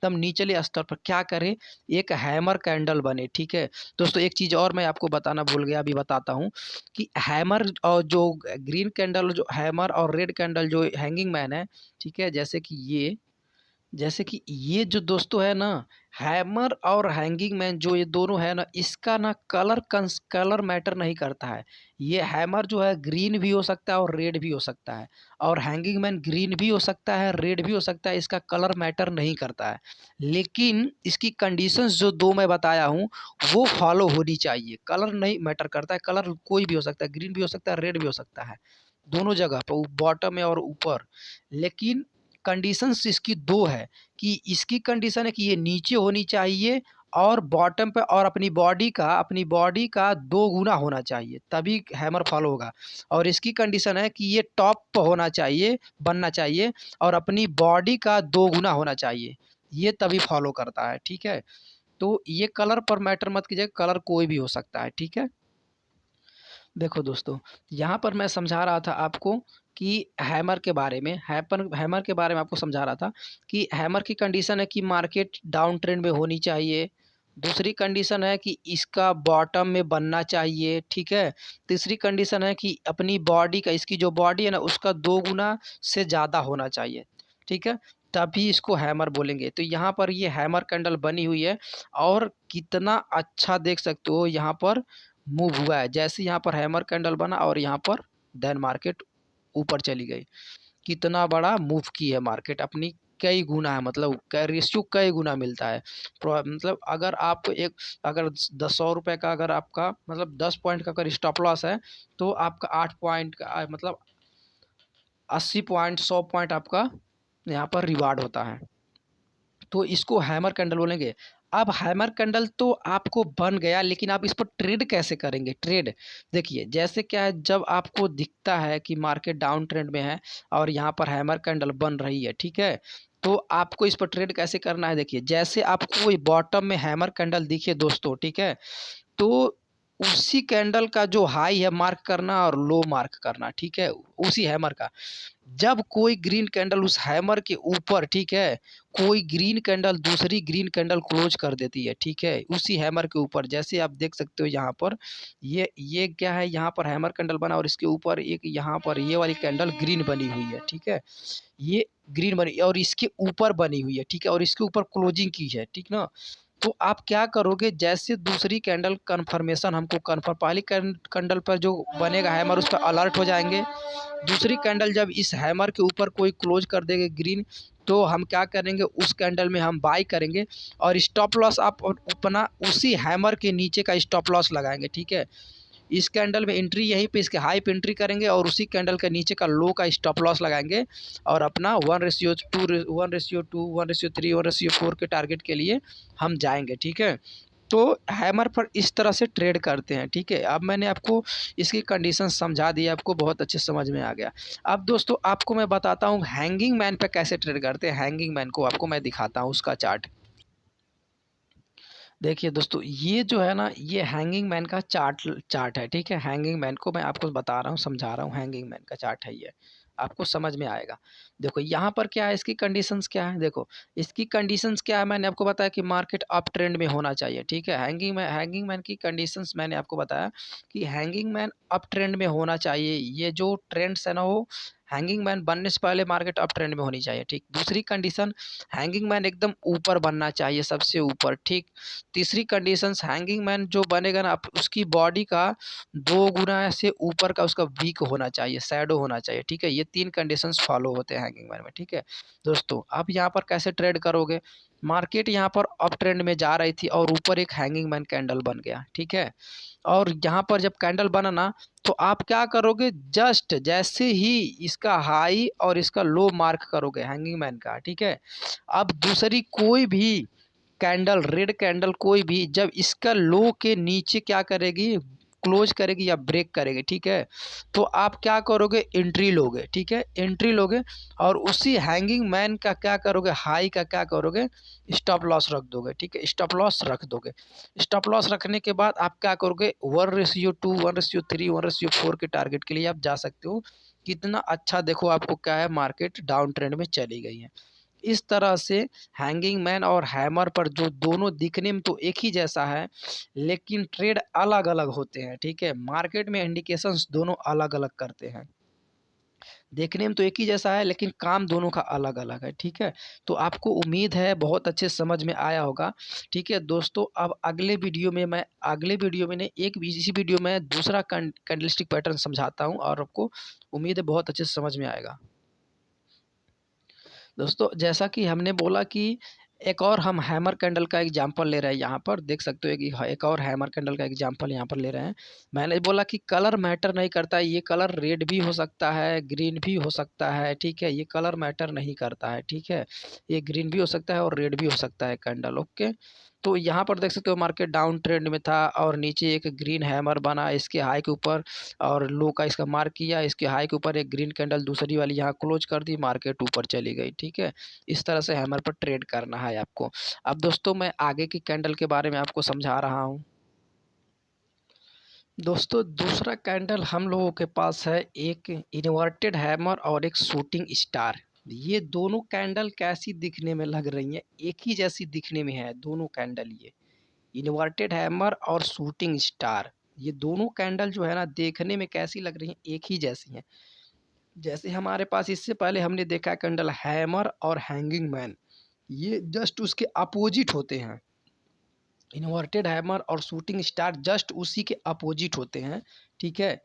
एकदम निचले स्तर पर क्या करे, एक हैमर कैंडल बने, ठीक है। दोस्तों, एक चीज़ और मैं आपको बताना भूल गया, अभी बताता हूँ कि हैमर और जो ग्रीन कैंडल जो हैमर और रेड कैंडल जो हैंगिंग मैन है, ठीक है, जैसे कि ये जो दोस्तों है ना, हैमर और हैंगिंग मैन जो ये दोनों है ना, इसका ना कलर मैटर नहीं करता है। ये हैमर जो है ग्रीन भी हो सकता है और रेड भी हो सकता है, और हैंगिंग मैन ग्रीन भी हो सकता है, रेड भी हो सकता है, इसका कलर मैटर नहीं करता है। लेकिन इसकी कंडीशंस जो दो मैं बताया हूँ, वो फॉलो होनी चाहिए। कलर नहीं मैटर करता है, कलर कोई भी हो सकता है, ग्रीन भी हो सकता है, रेड भी हो सकता है, दोनों जगह पर, बॉटम में और ऊपर। लेकिन कंडीशंस इसकी 2 है कि इसकी कंडीशन है कि ये नीचे होनी चाहिए और बॉटम पे, और अपनी बॉडी का 2 गुना होना चाहिए, तभी हैमर फॉलो होगा। और इसकी कंडीशन है कि ये टॉप पे होना चाहिए, बनना चाहिए, और अपनी बॉडी का 2 गुना होना चाहिए, ये तभी फॉलो करता है, ठीक है। तो ये कलर पर मैटर मत कीजिए, कलर कोई भी हो सकता है, ठीक है। देखो दोस्तों, यहाँ पर मैं समझा रहा था आपको कि हैमर के बारे में, हैमर के बारे में आपको समझा रहा था कि हैमर की कंडीशन है कि मार्केट डाउन ट्रेंड में होनी चाहिए। दूसरी कंडीशन है कि इसका बॉटम में बनना चाहिए, ठीक है। तीसरी कंडीशन है कि अपनी बॉडी का, इसकी जो बॉडी है ना, उसका 2 गुना से ज़्यादा होना चाहिए, ठीक है। तभी इसको हैमर बोलेंगे। तो यहाँ पर ये हैमर कैंडल बनी हुई है और कितना अच्छा देख सकते हो यहाँ पर मूव हुआ है। जैसे यहाँ पर हैमर कैंडल बना और यहाँ पर देन मार्केट ऊपर चली गई। कितना बड़ा मूव की है मार्केट अपनी कई गुना है, मतलब रेशियो कई गुना मिलता है। मतलब अगर आप अगर 100 रुपये का अगर आपका मतलब 10 पॉइंट का अगर स्टॉप लॉस है, तो आपका 8 पॉइंट का मतलब 80 पॉइंट 100 पॉइंट आपका यहाँ पर रिवार्ड होता है। तो इसको हैमर कैंडल बोलेंगे। अब हैमर कैंडल तो आपको बन गया, लेकिन आप इस पर ट्रेड कैसे करेंगे? ट्रेड देखिए, जैसे क्या है, जब आपको दिखता है कि मार्केट डाउन ट्रेंड में है और यहाँ पर हैमर कैंडल बन रही है, ठीक है, तो आपको इस पर ट्रेड कैसे करना है? देखिए, जैसे आपको बॉटम में हैमर कैंडल दिखे दोस्तों, ठीक है, तो उसी कैंडल का जो हाई है मार्क करना और लो मार्क करना, ठीक है, उसी हैमर का। जब कोई ग्रीन कैंडल उस हैमर के ऊपर, ठीक है, कोई ग्रीन कैंडल दूसरी ग्रीन कैंडल क्लोज कर देती है, ठीक है, उसी हैमर के ऊपर, जैसे आप देख सकते हो यहाँ पर ये क्या है, यहाँ पर हैमर कैंडल बना और इसके ऊपर एक यहाँ पर ये वाली कैंडल ग्रीन बनी हुई है, ठीक है, ये ग्रीन बनी और इसके ऊपर बनी हुई है, ठीक है, और इसके ऊपर क्लोजिंग की है, ठीक ना। तो आप क्या करोगे, जैसे दूसरी कैंडल कन्फर्मेशन हमको कन्फर्म, पहली कैंडल पर जो बनेगा हैमर उस पर अलर्ट हो जाएंगे। दूसरी कैंडल जब इस हैमर के ऊपर कोई क्लोज कर देगा ग्रीन, तो हम क्या करेंगे, उस कैंडल में हम बाई करेंगे और स्टॉप लॉस आप अपना उसी हैमर के नीचे का स्टॉप लॉस लगाएंगे, ठीक है। इस कैंडल में एंट्री यहीं पे इसके हाई पे एंट्री करेंगे और उसी कैंडल के नीचे का लो का स्टॉप लॉस लगाएंगे और अपना 1:2 1:2 1:3 1:4 के टारगेट के लिए हम जाएंगे, ठीक है। तो हैमर पर इस तरह से ट्रेड करते हैं, ठीक है। अब मैंने आपको इसकी कंडीशन समझा दी, आपको बहुत अच्छे समझ में आ गया। अब दोस्तों आपको मैं बताता हूँ हैंगिंग मैन पे कैसे ट्रेड करते हैं। हैंगिंग मैन को आपको मैं दिखाता हूँ उसका चार्ट। देखिए दोस्तों, ये जो है ना, ये हैंगिंग मैन का चार्ट है, ठीक है। हैंगिंग मैन को मैं आपको बता रहा हूँ, समझा रहा हूँ, हैंगिंग मैन का चार्ट है ये, आपको समझ में आएगा। देखो यहाँ पर क्या है, इसकी कंडीशंस क्या है, देखो इसकी कंडीशंस क्या है, मैंने आपको बताया कि मार्केट अप ट्रेंड में होना चाहिए, ठीक है। हैंगिंग मैन की कंडीशंस मैंने आपको बताया कि हैंगिंग मैन अप ट्रेंड में होना चाहिए। ये जो ट्रेंड्स है ना, वो हैंगिंग मैन बनने से पहले मार्केट अप ट्रेंड में होनी चाहिए, ठीक। दूसरी कंडीशन, हैंगिंग मैन एकदम ऊपर बनना चाहिए, सबसे ऊपर, ठीक। तीसरी कंडीशंस, हैंगिंग मैन जो बनेगा ना, उसकी बॉडी का 2 गुना से ऊपर का उसका वीक होना चाहिए, शैडो होना चाहिए, ठीक है। ये 3 कंडीशंस फॉलो होते हैं हैंगिंग मैन में, ठीक है। दोस्तों आप यहाँ पर कैसे ट्रेड करोगे, मार्केट यहाँ पर अप ट्रेंड में जा रही थी और ऊपर एक हैंगिंग मैन कैंडल बन गया, ठीक है। और यहाँ पर जब कैंडल बना ना, तो आप क्या करोगे, जस्ट जैसे ही इसका हाई और इसका लो मार्क करोगे हैंगिंग मैन का, ठीक है। अब दूसरी कोई भी कैंडल, रेड कैंडल कोई भी, जब इसका लो के नीचे क्या करेगी, क्लोज करेगी या ब्रेक करेगी, ठीक है, तो आप क्या करोगे, एंट्री लोगे, ठीक है, एंट्री लोगे और उसी हैंगिंग मैन का क्या करोगे, हाई का क्या करोगे, स्टॉप लॉस रख दोगे, ठीक है, स्टॉप लॉस रख दोगे। स्टॉप लॉस रखने के बाद आप क्या करोगे, 1:2 1:3 1:4 के टारगेट के लिए आप जा सकते हो। कितना अच्छा, देखो आपको क्या है, मार्केट डाउन ट्रेंड में चली गई है। इस तरह से हैंगिंग मैन और हैमर पर, जो दोनों दिखने में तो एक ही जैसा है, लेकिन ट्रेड अलग अलग होते हैं, ठीक है। मार्केट में इंडिकेशंस दोनों अलग अलग करते हैं, देखने में तो एक ही जैसा है लेकिन काम दोनों का अलग अलग है, ठीक है। तो आपको उम्मीद है बहुत अच्छे समझ में आया होगा, ठीक है दोस्तों। अब अगले वीडियो में इसी वीडियो में दूसरा कैंडलस्टिक पैटर्न समझाता हूँ और आपको उम्मीद है बहुत अच्छे से समझ में आएगा। दोस्तों जैसा कि हमने बोला कि एक और हम हैमर कैंडल का एग्जांपल ले रहे हैं, यहाँ पर देख सकते हो कि एक और हैमर कैंडल का एग्जांपल यहाँ पर ले रहे हैं। मैंने बोला कि कलर मैटर नहीं करता है, ये कलर रेड भी हो सकता है, ग्रीन भी हो सकता है, ठीक है, ये कलर मैटर नहीं करता है, ठीक है। ये ग्रीन भी हो सकता है और रेड भी हो सकता है कैंडल, ओके। तो यहाँ पर देख सकते हो मार्केट डाउन ट्रेंड में था और नीचे एक ग्रीन हैमर बना इसके हाई के ऊपर और लो का इसका मार्क किया, इसके हाई के ऊपर एक ग्रीन कैंडल दूसरी वाली यहाँ क्लोज कर दी, मार्केट ऊपर चली गई, ठीक है। इस तरह से हैमर पर ट्रेड करना है आपको। अब दोस्तों मैं आगे की कैंडल के बारे में आपको समझा रहा हूँ। दोस्तों दूसरा कैंडल हम लोगों के पास है, एक इन्वर्टेड हैमर और एक शूटिंग स्टार। ये दोनों कैंडल कैसी दिखने में लग रही हैं, एक ही जैसी दिखने में है दोनों कैंडल। ये इन्वर्टेड हैमर और शूटिंग स्टार, ये दोनों कैंडल जो है ना, देखने में कैसी लग रही हैं, एक ही जैसी हैं। जैसे हमारे पास इससे पहले हमने देखा कैंडल हैमर और हैंगिंग मैन, ये जस्ट उसके अपोजिट होते हैं। इन्वर्टेड हैमर और शूटिंग स्टार जस्ट उसी के अपोजिट होते हैं, ठीक है।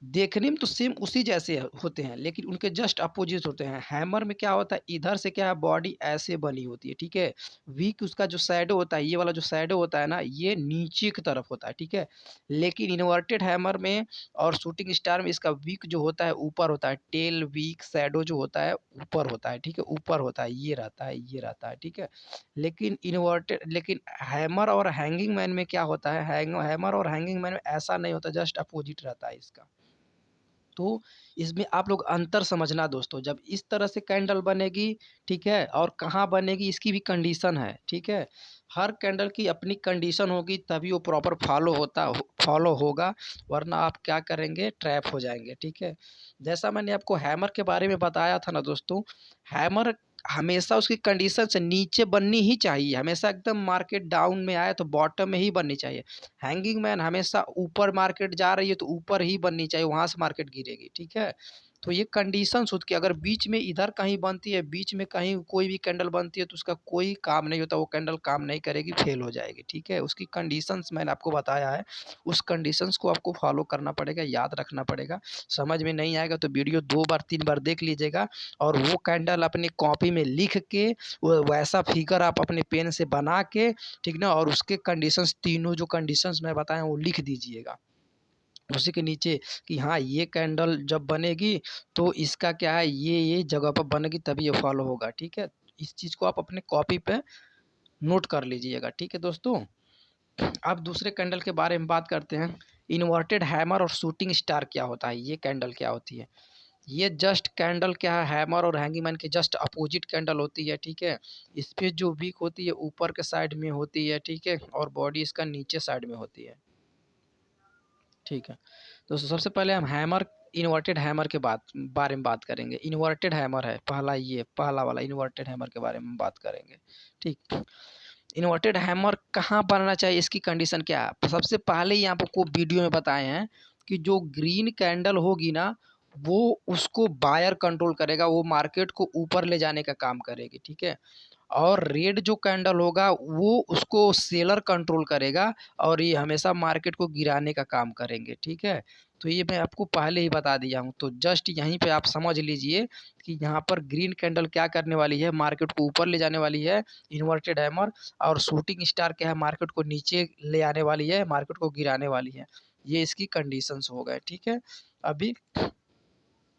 देखने में तो सेम उसी जैसे होते हैं, लेकिन उनके जस्ट अपोजिट होते हैं। हैमर में क्या होता है, इधर से क्या है, बॉडी ऐसे बनी होती है, ठीक है। विक उसका जो शैडो होता है, ये वाला जो शैडो होता है ना, ये नीचे की तरफ होता है, ठीक है। लेकिन इन्वर्टेड हैमर में और शूटिंग स्टार में इसका विक जो होता है ऊपर होता है। टेल विक शैडो जो होता है ऊपर होता है, ठीक है, ऊपर होता है, ये रहता है, ये रहता है, ठीक है। लेकिन हैमर और हैंगिंग मैन में क्या होता है, हैमर और हैंगिंग मैन में ऐसा नहीं होता, जस्ट अपोजिट रहता है इसका। तो इसमें आप लोग अंतर समझना दोस्तों, जब इस तरह से कैंडल बनेगी, ठीक है, और कहाँ बनेगी इसकी भी कंडीशन है, ठीक है। हर कैंडल की अपनी कंडीशन होगी, तभी वो प्रॉपर फॉलो होगा, वरना आप क्या करेंगे, ट्रैप हो जाएंगे, ठीक है। जैसा मैंने आपको हैमर के बारे में बताया था ना दोस्तों, हैमर हमेशा उसकी कंडीशन से नीचे बननी ही चाहिए, हमेशा एकदम मार्केट डाउन में आए तो बॉटम में ही बननी चाहिए। हैंगिंग मैन हमेशा ऊपर मार्केट जा रही है तो ऊपर ही बननी चाहिए, वहाँ से मार्केट गिरेगी, ठीक है। तो ये कंडीशंस होती है, अगर बीच में इधर कहीं बनती है, बीच में कहीं कोई भी कैंडल बनती है तो उसका कोई काम नहीं होता, वो कैंडल काम नहीं करेगी, फेल हो जाएगी, ठीक है। उसकी कंडीशंस मैंने आपको बताया है, उस कंडीशंस को आपको फॉलो करना पड़ेगा, याद रखना पड़ेगा। समझ में नहीं आएगा तो वीडियो 2 बार 3 बार देख लीजिएगा, और वो कैंडल अपनी कॉपी में लिख के वैसा फिगर आप अपने पेन से बना के, ठीक ना, और उसके कंडीशंस, तीनों जो कंडीशंस मैं बताया वो लिख दीजिएगा उसी के नीचे, कि हाँ ये कैंडल जब बनेगी तो इसका क्या है, ये जगह पर बनेगी तभी ये फॉलो होगा, ठीक है। इस चीज़ को आप अपने कॉपी पे नोट कर लीजिएगा, ठीक है दोस्तों। अब दूसरे कैंडल के बारे में बात करते हैं। इन्वर्टेड हैमर और शूटिंग स्टार क्या होता है, ये कैंडल क्या होती है। ये जस्ट कैंडल क्या है, हैमर और हैंगिंग मैन के जस्ट अपोजिट कैंडल होती है, ठीक है। इस पे जो वीक होती है ऊपर के साइड में होती है, ठीक है, और बॉडी इसका नीचे साइड में होती है, ठीक है। तो सबसे पहले हम हैमर, इन्वर्टेड हैमर के बारे में बात करेंगे। इन्वर्टेड हैमर है पहला, ये पहला वाला इन्वर्टेड हैमर के बारे में बात करेंगे, ठीक। इन्वर्टेड हैमर कहाँ बनना चाहिए, इसकी कंडीशन क्या है। सबसे पहले ही आपको वीडियो में बताए हैं कि जो ग्रीन कैंडल होगी ना, वो उसको बायर कंट्रोल करेगा, वो मार्केट को ऊपर ले जाने का काम करेगी, ठीक है। और रेड जो कैंडल होगा वो उसको सेलर कंट्रोल करेगा, और ये हमेशा मार्केट को गिराने का काम करेंगे, ठीक है। तो ये मैं आपको पहले ही बता दिया हूँ, तो जस्ट यहीं पे आप समझ लीजिए कि यहाँ पर ग्रीन कैंडल क्या करने वाली है, मार्केट को ऊपर ले जाने वाली है, इन्वर्टेड हैमर। और शूटिंग स्टार क्या है, मार्केट को नीचे ले आने वाली है, मार्केट को गिराने वाली है। ये इसकी कंडीशंस हो गए, ठीक है। अभी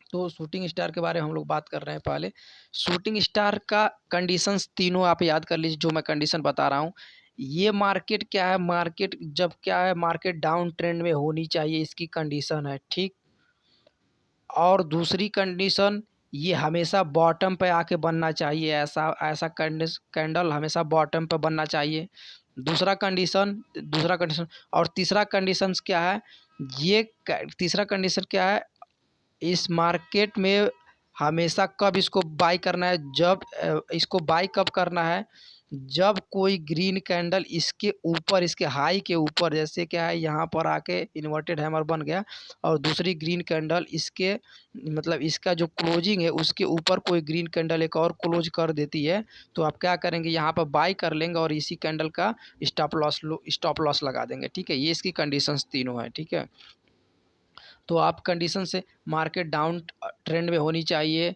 तो शूटिंग स्टार के बारे में हम लोग बात कर रहे हैं। पहले शूटिंग स्टार का कंडीशंस तीनों आप याद कर लीजिए, जो मैं कंडीशन बता रहा हूँ। ये मार्केट क्या है, मार्केट जब क्या है, मार्केट डाउन ट्रेंड में होनी चाहिए, इसकी कंडीशन है, ठीक। और दूसरी कंडीशन, ये हमेशा बॉटम पे आके बनना चाहिए, ऐसा ऐसा कैंडल हमेशा बॉटम पे बनना चाहिए। दूसरा कंडीशन और तीसरा कंडीशंस क्या है, ये तीसरा कंडीशन क्या है, इस मार्केट में हमेशा कब इसको बाई करना है, जब इसको बाई कब करना है, जब कोई ग्रीन कैंडल इसके ऊपर, इसके हाई के ऊपर, जैसे क्या है यहाँ पर आके इन्वर्टेड हैमर बन गया, और दूसरी ग्रीन कैंडल इसके, मतलब इसका जो क्लोजिंग है उसके ऊपर कोई ग्रीन कैंडल एक और क्लोज कर देती है, तो आप क्या करेंगे, यहाँ पर बाई कर लेंगे और इसी कैंडल का स्टॉप लॉस लगा देंगे, ठीक है। ये इसकी कंडीशंस तीनों हैं, ठीक है। तो आप कंडीशन से मार्केट डाउन ट्रेंड में होनी चाहिए,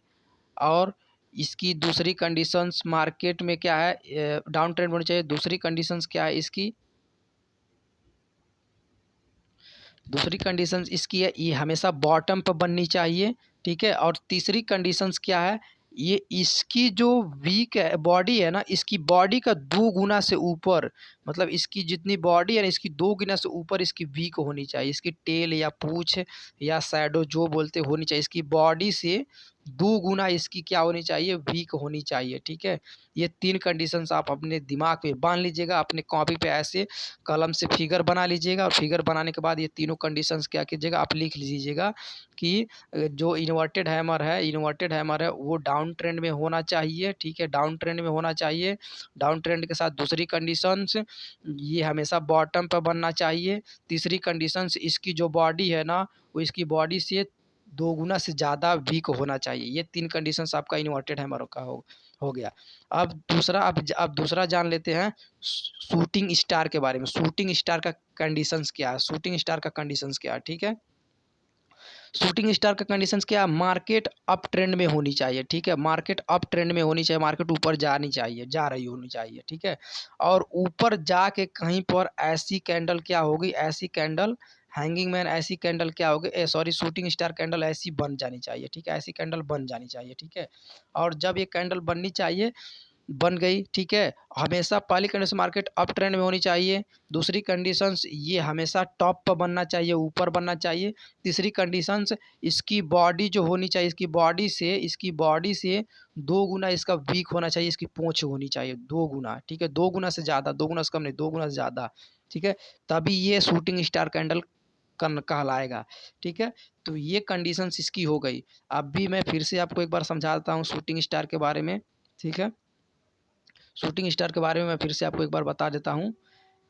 और इसकी दूसरी कंडीशंस मार्केट में क्या है, डाउन ट्रेंड होनी चाहिए। दूसरी कंडीशंस क्या है इसकी, दूसरी कंडीशंस इसकी है, ये हमेशा बॉटम पर बननी चाहिए, ठीक है। और तीसरी कंडीशंस क्या है, ये इसकी जो वीक है बॉडी है ना, इसकी बॉडी का 2 गुना से ऊपर, मतलब इसकी जितनी बॉडी है ना, इसकी 2 गुना से ऊपर इसकी वीक होनी चाहिए। इसकी टेल या पूँछ या शैडो जो बोलते होनी चाहिए, इसकी बॉडी से 2 गुना इसकी क्या होनी चाहिए, वीक होनी चाहिए, ठीक है। ये 3 कंडीशंस आप अपने दिमाग में बांध लीजिएगा, अपने कॉपी पे ऐसे कलम से फिगर बना लीजिएगा, और फिगर बनाने के बाद ये तीनों कंडीशंस क्या कीजिएगा, आप लिख लीजिएगा कि जो इन्वर्टेड हैमर है वो डाउन ट्रेंड में होना चाहिए, ठीक है, डाउन ट्रेंड में होना चाहिए। डाउन ट्रेंड के साथ दूसरी कंडीशंस, ये हमेशा बॉटम पर बनना चाहिए। तीसरी कंडीशंस, इसकी जो बॉडी है ना, वो इसकी बॉडी से 2 गुना से ज़्यादा वीक होना चाहिए। ये 3 कंडीशंस आपका इन्वर्टेड हैमर का हो गया। अब दूसरा जान लेते हैं शूटिंग स्टार के बारे में। शूटिंग स्टार का कंडीशंस क्या है, शूटिंग स्टार का कंडीशंस क्या है, ठीक है। शूटिंग स्टार का कंडीशंस क्या है, मार्केट अप ट्रेंड में होनी चाहिए, ठीक है, मार्केट अप ट्रेंड में होनी चाहिए, मार्केट ऊपर जानी चाहिए, जा रही होनी चाहिए, ठीक है। और ऊपर जाके कहीं पर ऐसी कैंडल क्या होगी, ऐसी कैंडल हैंगिंग मैन ऐसी कैंडल क्या होगी, सॉरी शूटिंग स्टार कैंडल ऐसी बन जानी चाहिए, ठीक है, ऐसी कैंडल बन जानी चाहिए, ठीक है। और जब ये कैंडल बननी चाहिए, बन गई, ठीक है। हमेशा पहली कंडीशन मार्केट अप ट्रेंड में होनी चाहिए। दूसरी कंडीशंस ये हमेशा टॉप पर बनना चाहिए, ऊपर बनना चाहिए। तीसरी कंडीशंस इसकी बॉडी जो होनी चाहिए, इसकी बॉडी से 2 गुना इसका वीक होना चाहिए, इसकी पूँछ होनी चाहिए 2 गुना, ठीक है, 2 गुना से ज़्यादा, 2 गुना से कम नहीं, 2 गुना से ज़्यादा, ठीक है। तभी ये शूटिंग स्टार कैंडल कहलाएगा, ठीक है। तो ये कंडीशंस इसकी हो गई। अब भी मैं फिर से आपको एक बार समझा देता हूँ शूटिंग स्टार के बारे में, ठीक है। शूटिंग स्टार के बारे में मैं फिर से आपको एक बार बता देता हूँ।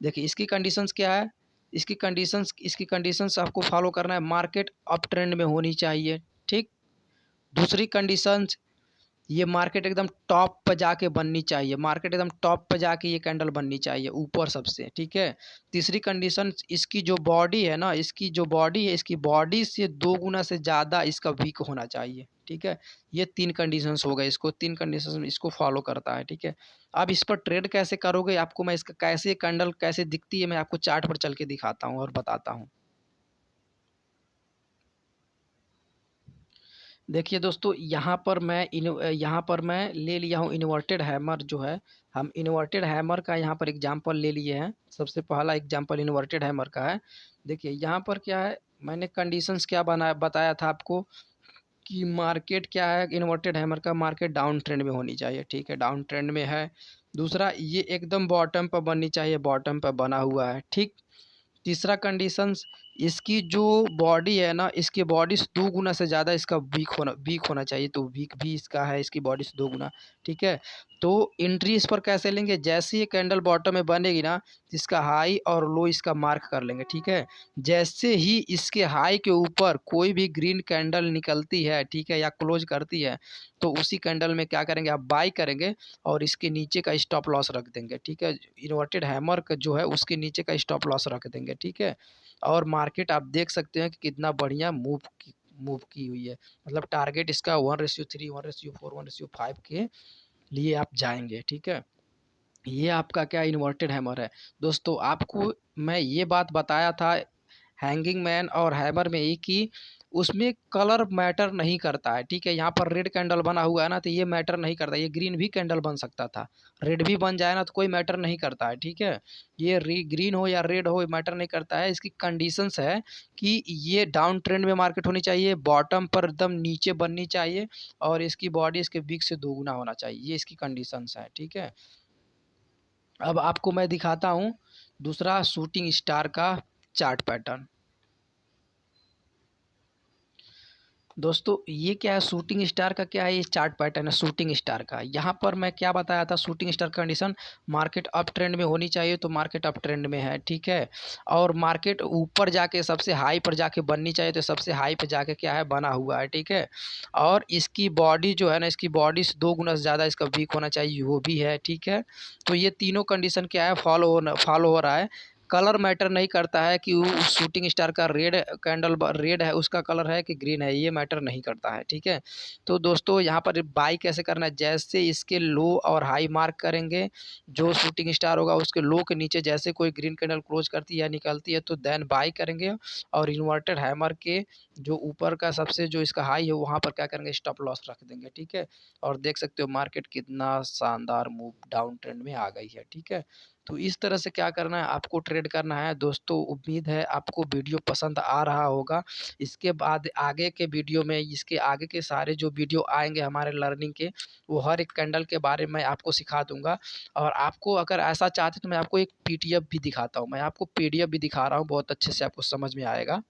देखिए इसकी कंडीशंस क्या है, इसकी कंडीशंस आपको फॉलो करना है, मार्केट अप ट्रेंड में होनी चाहिए, ठीक। दूसरी कंडीशंस ये मार्केट एकदम टॉप पर जाके बननी चाहिए, मार्केट एकदम टॉप पर जाके ये कैंडल बननी चाहिए ऊपर सबसे, ठीक है। तीसरी कंडीशन इसकी जो बॉडी है ना, इसकी बॉडी से 2 गुना से ज़्यादा इसका वीक होना चाहिए, ठीक है। ये 3 कंडीशंस हो गए, इसको 3 कंडीशंस इसको फॉलो करता है, ठीक है। अब इस पर ट्रेड कैसे करोगे, आपको मैं इसका कैसे कैंडल कैसे दिखती है मैं आपको चार्ट पर चल के दिखाता हूँ और बताता हूँ। देखिए दोस्तों, यहाँ पर मैं ले लिया हूँ इन्वर्टेड हैमर जो है, हम इन्वर्टेड हैमर का यहाँ पर एग्जांपल ले लिए हैं। सबसे पहला एग्जांपल इन्वर्टेड हैमर का है। देखिए यहाँ पर क्या है, मैंने कंडीशंस क्या बताया था आपको कि मार्केट क्या है, इन्वर्टेड हैमर का मार्केट डाउन ट्रेंड में होनी चाहिए, ठीक है, डाउन ट्रेंड में है। दूसरा ये एकदम बॉटम पर बननी चाहिए, बॉटम पर बना हुआ है, ठीक। तीसरा कंडीशंस इसकी जो बॉडी है ना, इसकी बॉडी से 2 गुना से ज़्यादा इसका वीक होना चाहिए, तो वीक भी इसका है इसकी बॉडी से 2 गुना, ठीक है। तो एंट्री इस पर कैसे लेंगे, जैसे ये कैंडल बॉटम में बनेगी ना, इसका हाई और लो इसका मार्क कर लेंगे, ठीक है। जैसे ही इसके हाई के ऊपर कोई भी ग्रीन कैंडल निकलती है, ठीक है, या क्लोज करती है, तो उसी कैंडल में क्या करेंगे, आप बाई करेंगे और इसके नीचे का स्टॉप लॉस रख देंगे, ठीक है। इन्वर्टेड हैमर का जो है उसके नीचे का स्टॉप लॉस रख देंगे, ठीक है। और मार्केट आप देख सकते हैं कि कितना बढ़िया मूव की हुई है, मतलब टारगेट इसका 1:3, 1:4, 1:5 के लिए आप जाएंगे, ठीक है। ये आपका क्या इन्वर्टेड हैमर है। दोस्तों आपको मैं ये बात बताया था हैंगिंग मैन और हैमर में ही कि उसमें कलर मैटर नहीं करता है, ठीक है। यहाँ पर रेड कैंडल बना हुआ है ना, तो ये मैटर नहीं करता, ये ग्रीन भी कैंडल बन सकता था, रेड भी बन जाए ना तो कोई मैटर नहीं करता है, ठीक है। ये ग्रीन हो या रेड हो मैटर नहीं करता है। इसकी कंडीशंस है कि ये डाउन ट्रेंड में मार्केट होनी चाहिए, बॉटम पर एकदम नीचे बननी चाहिए, और इसकी बॉडी इसके वीक से 2 गुना होना चाहिए, ये इसकी कंडीशंस है, ठीक है। अब आपको मैं दिखाता हूँ दूसरा शूटिंग स्टार का चार्ट पैटर्न। दोस्तों ये क्या है, शूटिंग स्टार का क्या है, ये चार्ट पैटर्न है शूटिंग स्टार का। यहाँ पर मैं क्या बताया था, shooting star condition market up trend में होनी चाहिए, तो मार्केट अप ट्रेंड में है, ठीक है। और मार्केट ऊपर जाके सबसे हाई पर जाके बननी चाहिए, तो सबसे हाई पर जाके क्या है, बना हुआ है, ठीक है। और इसकी बॉडी जो है ना, इसकी बॉडी से 2 गुना से ज़्यादा इसका वीक होना चाहिए, वो भी है, ठीक है। तो ये तीनों कंडीशन क्या है, फॉलो हो रहा है। कलर मैटर नहीं करता है कि वो शूटिंग स्टार का रेड है, उसका कलर है कि ग्रीन है, ये मैटर नहीं करता है, ठीक है। तो दोस्तों यहाँ पर बाई कैसे करना है, जैसे इसके लो और हाई मार्क करेंगे, जो शूटिंग स्टार होगा उसके लो के नीचे जैसे कोई ग्रीन कैंडल क्लोज करती है या निकलती है, तो देन बाई करेंगे। और इन्वर्टेड हैमर के जो ऊपर का सबसे जो इसका हाई है वहाँ पर क्या करेंगे, स्टॉप लॉस रख देंगे, ठीक है। और देख सकते हो मार्केट कितना शानदार मूव डाउन ट्रेंड में आ गई है, ठीक है। तो इस तरह से क्या करना है, आपको ट्रेड करना है दोस्तों। उम्मीद है आपको वीडियो पसंद आ रहा होगा। इसके बाद आगे के वीडियो में, इसके आगे के सारे जो वीडियो आएंगे हमारे लर्निंग के, वो हर एक कैंडल के बारे में आपको सिखा दूंगा। और आपको अगर ऐसा चाहते तो मैं आपको एक पीडीएफ भी दिखाता हूँ, मैं आपको पीडीएफ भी दिखा रहा हूँ, बहुत अच्छे से आपको समझ में आएगा।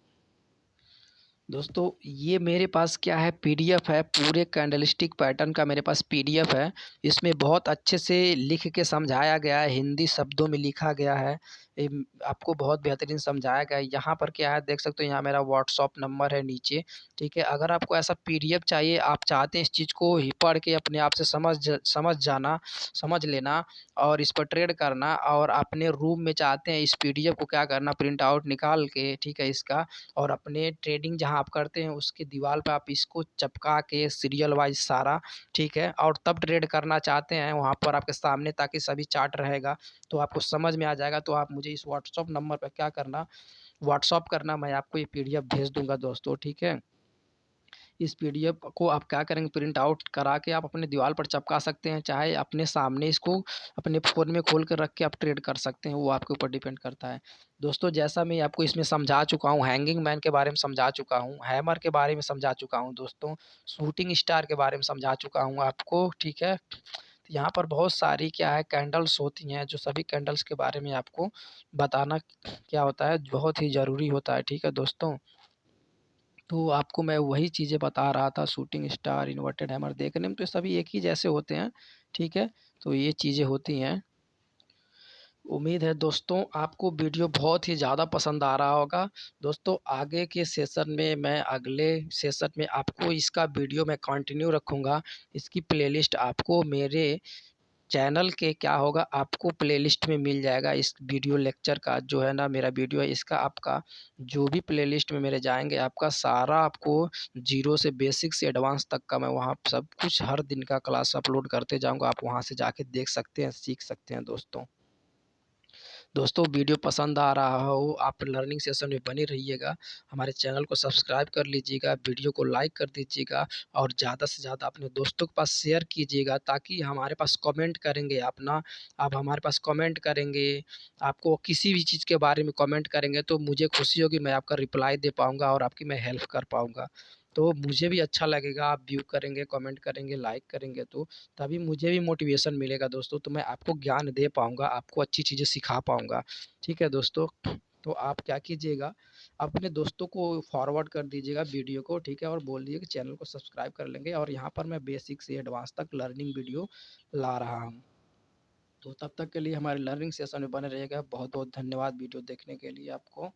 दोस्तों ये मेरे पास क्या है, पीडीएफ है, पूरे कैंडलस्टिक पैटर्न का मेरे पास पीडीएफ है। इसमें बहुत अच्छे से लिख के समझाया गया है, हिंदी शब्दों में लिखा गया है, आपको बहुत बेहतरीन समझाया गया है। यहाँ पर क्या है देख सकते हो, यहाँ मेरा व्हाट्सएप नंबर है नीचे, ठीक है। अगर आपको ऐसा पीडीएफ चाहिए, आप चाहते हैं इस चीज़ को ही पढ़ के अपने आप से समझ लेना और इस पर ट्रेड करना, और अपने रूम में चाहते हैं इस पीडीएफ को क्या करना, प्रिंट आउट निकाल के, ठीक है, इसका, और अपने ट्रेडिंग जहाँ आप करते हैं उसके दीवार पे आप इसको चपका के सीरियल वाइज सारा, ठीक है, और तब ट्रेड करना चाहते हैं वहाँ पर आपके सामने, ताकि सभी चार्ट रहेगा तो आपको समझ में आ जाएगा। तो आप मुझे इस व्हाट्सअप नंबर पर क्या करना, व्हाट्सअप करना, मैं आपको ये पीडीएफ भेज दूंगा दोस्तों, ठीक है। इस पीडीएफ को आप क्या करेंगे, प्रिंट आउट करा के आप अपने दीवार पर चिपका सकते हैं, चाहे अपने सामने इसको अपने फ़ोन में खोल कर रख के आप ट्रेड कर सकते हैं, वो आपके ऊपर डिपेंड करता है। दोस्तों जैसा मैं आपको इसमें समझा चुका हूँ, हैंगिंग मैन के बारे में समझा चुका हूँ, हैमर के बारे में समझा चुका हूँ दोस्तों, शूटिंग स्टार के बारे में समझा चुका हूँ आपको, ठीक है। तो यहाँ पर बहुत सारी क्या है कैंडल्स होती हैं, जो सभी कैंडल्स के बारे में आपको बताना क्या होता है, बहुत ही ज़रूरी होता है, ठीक है दोस्तों। तो आपको मैं वही चीज़ें बता रहा था, शूटिंग स्टार, इन्वर्टेड हैमर, देखने में तो सभी एक ही जैसे होते हैं, ठीक है। तो ये चीज़ें होती हैं। उम्मीद है दोस्तों आपको वीडियो बहुत ही ज़्यादा पसंद आ रहा होगा। दोस्तों आगे के सेशन में, मैं अगले सेशन में आपको इसका वीडियो मैं कंटिन्यू रखूँगा। इसकी प्लेलिस्ट आपको मेरे चैनल के क्या होगा, आपको प्लेलिस्ट में मिल जाएगा। इस वीडियो लेक्चर का जो है ना, मेरा वीडियो है, इसका आपका जो भी प्लेलिस्ट में मेरे जाएंगे, आपका सारा आपको जीरो से बेसिक से एडवांस तक का मैं वहाँ सब कुछ हर दिन का क्लास अपलोड करते जाऊँगा। आप वहाँ से जाके देख सकते हैं, सीख सकते हैं दोस्तों। दोस्तों वीडियो पसंद आ रहा हो, आप लर्निंग सेशन में बने रहिएगा, हमारे चैनल को सब्सक्राइब कर लीजिएगा, वीडियो को लाइक कर दीजिएगा, और ज़्यादा से ज़्यादा अपने दोस्तों के पास शेयर कीजिएगा, ताकि हमारे पास कमेंट करेंगे अपना, आप हमारे पास कमेंट करेंगे, आपको किसी भी चीज़ के बारे में कमेंट करेंगे तो मुझे खुशी होगी, मैं आपका रिप्लाई दे पाऊँगा और आपकी मैं हेल्प कर पाऊँगा। तो मुझे भी अच्छा लगेगा, आप व्यू करेंगे, कमेंट करेंगे, लाइक करेंगे, तो तभी मुझे भी मोटिवेशन मिलेगा दोस्तों, तो मैं आपको ज्ञान दे पाऊँगा, आपको अच्छी चीज़ें सिखा पाऊँगा, ठीक है दोस्तों। तो आप क्या कीजिएगा, अपने दोस्तों को फॉरवर्ड कर दीजिएगा वीडियो को, ठीक है, और बोल दीजिए कि चैनल को सब्सक्राइब कर लेंगे, और यहाँ पर मैं बेसिक से एडवांस तक लर्निंग वीडियो ला रहा हूँ। तो तब तक के लिए हमारे लर्निंग सेशन में बने रहिएगा। बहुत बहुत धन्यवाद वीडियो देखने के लिए आपको।